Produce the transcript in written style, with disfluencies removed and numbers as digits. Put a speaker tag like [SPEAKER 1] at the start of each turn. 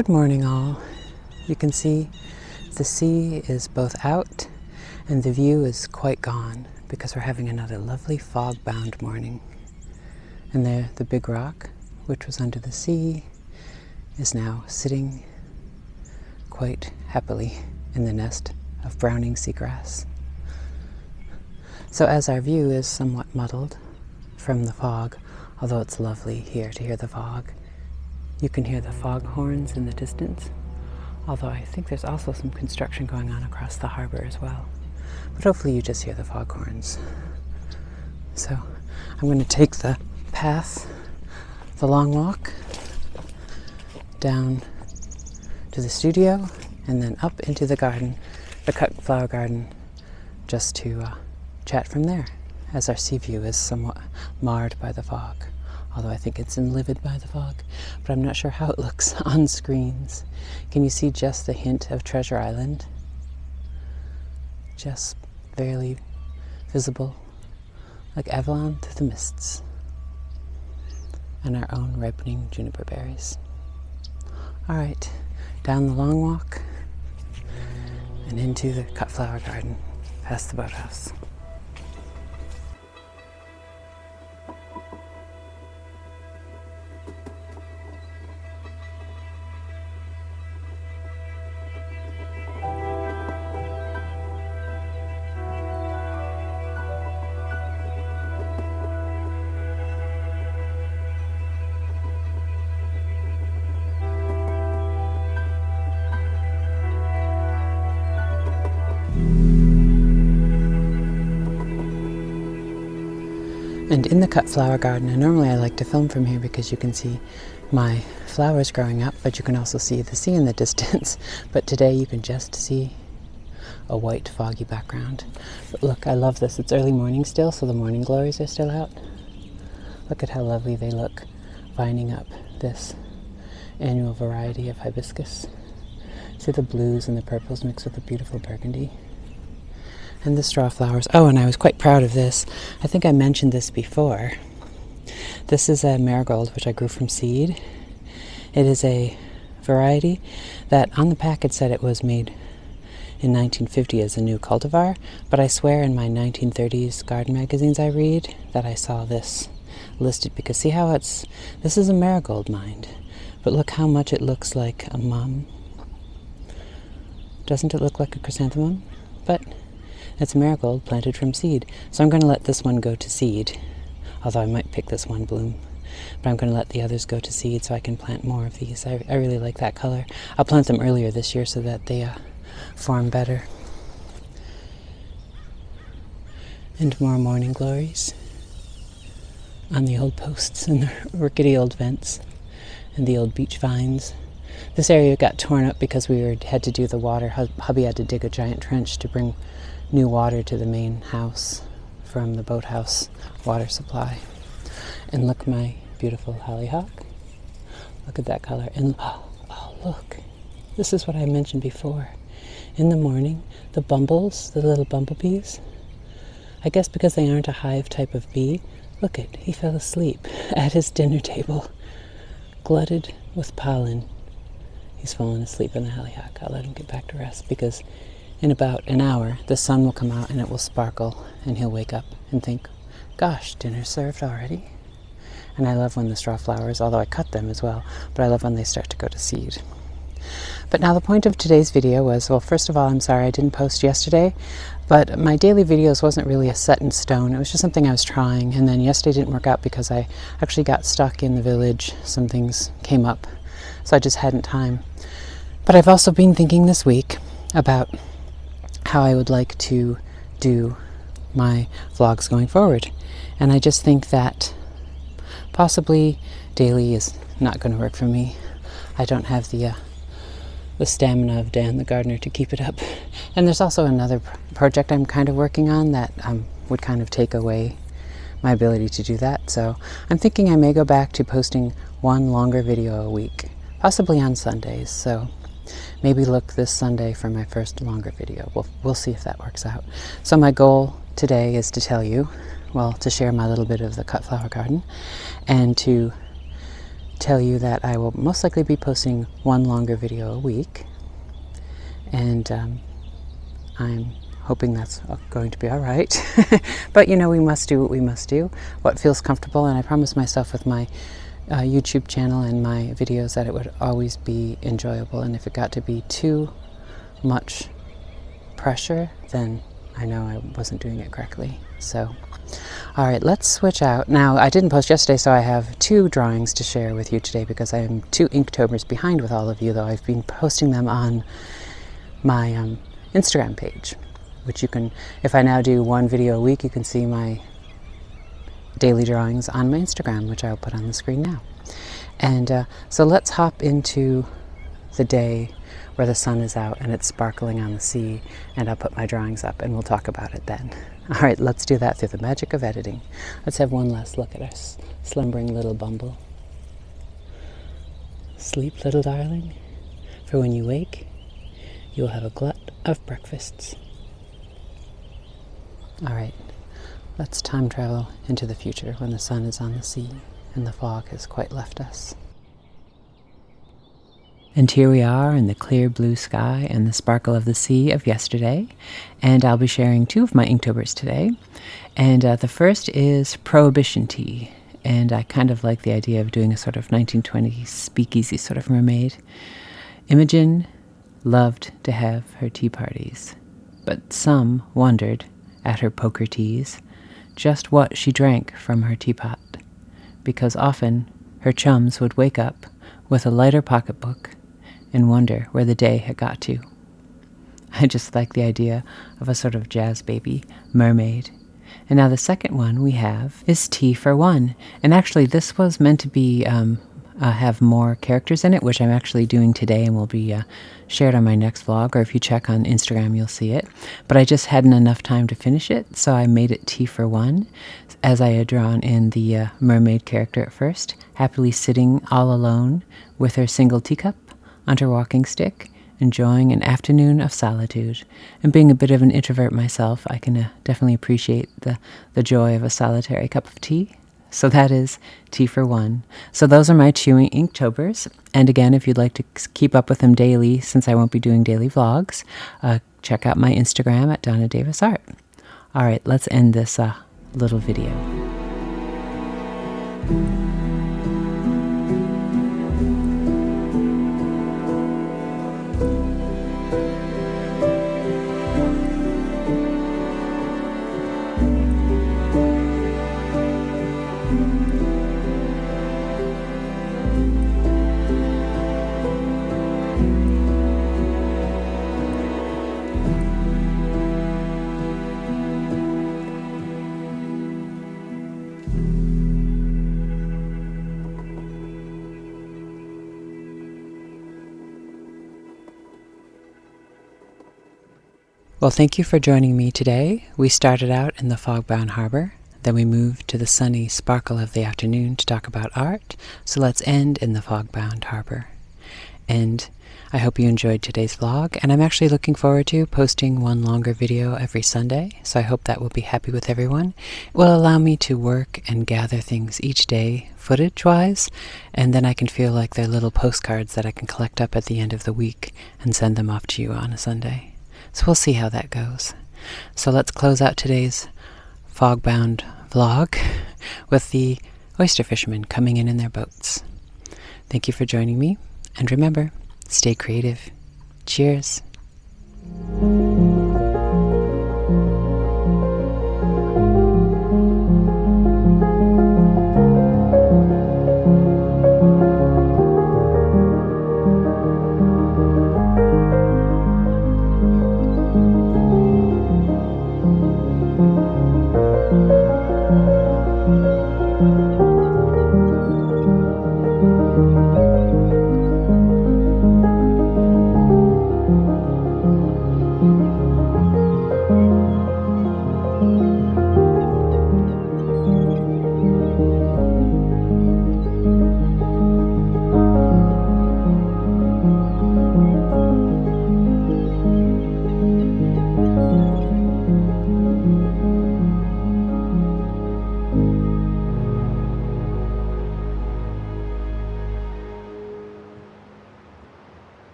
[SPEAKER 1] Good morning all. You can see the sea is both out and the view is quite gone because we're having another lovely fog-bound morning. And there the big rock, which was under the sea, is now sitting quite happily in the nest of browning seagrass. So as our view is somewhat muddled from the fog, although it's lovely here to hear the fog, you can hear the fog horns in the distance, although I think there's also some construction going on across the harbour as well. But hopefully you just hear the fog horns. So I'm going to take the path, the long walk, down to the studio and then up into the garden, the cut flower garden, just to chat from there, as our sea view is somewhat marred by the fog. Although I think it's enlivened by the fog, but I'm not sure how it looks on screens. Can you see just the hint of Treasure Island? Just barely visible, like Avalon through the mists, and our own ripening juniper berries. All right, down the long walk and into the cut flower garden, past the boathouse. And in the cut flower garden, and normally I like to film from here because you can see my flowers growing up, but you can also see the sea in the distance. But today you can just see a white foggy background. But look, I love this. It's early morning still, so the morning glories are still out. Look at how lovely they look, vining up this annual variety of hibiscus. See the blues and the purples mixed with the beautiful burgundy. And the straw flowers. Oh, and I was quite proud of this. I think I mentioned this before. This is a marigold, which I grew from seed. It is a variety that on the packet said it was made in 1950 as a new cultivar, but I swear in my 1930s garden magazines I read that I saw this listed, because see how this is a marigold mind, but look how much it looks like a mum. Doesn't it look like a chrysanthemum? But it's a marigold planted from seed. So I'm going to let this one go to seed, although I might pick this one bloom. But I'm going to let the others go to seed so I can plant more of these. I really like that color. I'll plant them earlier this year so that they form better. And more morning glories on the old posts and the rickety old vents and the old beach vines. This area got torn up because we had to do the water. Hubby had to dig a giant trench to bring new water to the main house from the boathouse water supply. And look, my beautiful hollyhock. Look at that color. And oh, look. This is what I mentioned before. In the morning, the bumbles, the little bumblebees, I guess because they aren't a hive type of bee, look it, he fell asleep at his dinner table, glutted with pollen. He's fallen asleep in the hollyhock. I'll let him get back to rest because in about an hour, the sun will come out and it will sparkle, and he'll wake up and think, gosh, dinner's served already. And I love when the straw flowers, although I cut them as well, but I love when they start to go to seed. But now the point of today's video was, well, first of all, I'm sorry I didn't post yesterday, but my daily videos wasn't really a set in stone. It was just something I was trying, and then yesterday didn't work out because I actually got stuck in the village. Some things came up, so I just hadn't time. But I've also been thinking this week about how I would like to do my vlogs going forward. And I just think that possibly daily is not going to work for me. I don't have the stamina of Dan the gardener to keep it up. And there's also another project I'm kind of working on that would kind of take away my ability to do that. So I'm thinking I may go back to posting one longer video a week, possibly on Sundays. So maybe look this Sunday for my first longer video. We'll see if that works out. So my goal today is to tell you, well, to share my little bit of the cut flower garden and to tell you that I will most likely be posting one longer video a week, and I'm hoping that's going to be all right. But you know, we must do what we must do, what feels comfortable, and I promised myself with my YouTube channel and my videos that it would always be enjoyable, and if it got to be too much pressure, then I know I wasn't doing it correctly. So, all right, let's switch out. Now, I didn't post yesterday, so I have 2 drawings to share with you today because I am 2 Inktomers behind with all of you, though I've been posting them on my Instagram page, which you can, if I now do 1 video a week, you can see my daily drawings on my Instagram, which I'll put on the screen now. And so let's hop into the day where the sun is out and it's sparkling on the sea, and I'll put my drawings up and we'll talk about it then. All right, let's do that through the magic of editing. Let's have one last look at our slumbering little bumble. Sleep, little darling, for when you wake, you will have a glut of breakfasts. All right, let's time travel into the future when the sun is on the sea and the fog has quite left us. And here we are in the clear blue sky and the sparkle of the sea of yesterday. And I'll be sharing 2 of my Inktomers today. And the first is Prohibition Tea. And I kind of like the idea of doing a sort of 1920s speakeasy sort of mermaid. Imogen loved to have her tea parties, but some wondered at her poker teas just what she drank from her teapot, because often her chums would wake up with a lighter pocketbook and wonder where the day had got to. I just like the idea of a sort of jazz baby mermaid. And now the second one we have is Tea for One. And actually this was meant to be have more characters in it, which I'm actually doing today and will be shared on my next vlog, or if you check on Instagram you'll see it. But I just hadn't enough time to finish it, so I made it Tea for One, as I had drawn in the mermaid character at first, happily sitting all alone with her single teacup on her walking stick, enjoying an afternoon of solitude. And being a bit of an introvert myself, I can definitely appreciate the joy of a solitary cup of tea. So that is Tea for One. So those are my 2 Inktomers. And again, if you'd like to keep up with them daily, since I won't be doing daily vlogs, check out my Instagram at Donna Davis Art. All right, let's end this little video. Well, thank you for joining me today. We started out in the fog-bound harbor, then we moved to the sunny sparkle of the afternoon to talk about art, so let's end in the fog-bound harbor. And I hope you enjoyed today's vlog, and I'm actually looking forward to posting 1 longer video every Sunday, so I hope that will be happy with everyone. It will allow me to work and gather things each day, footage-wise, and then I can feel like they're little postcards that I can collect up at the end of the week and send them off to you on a Sunday. So we'll see how that goes. So let's close out today's fog-bound vlog with the oyster fishermen coming in their boats. Thank you for joining me, and remember, stay creative. Cheers.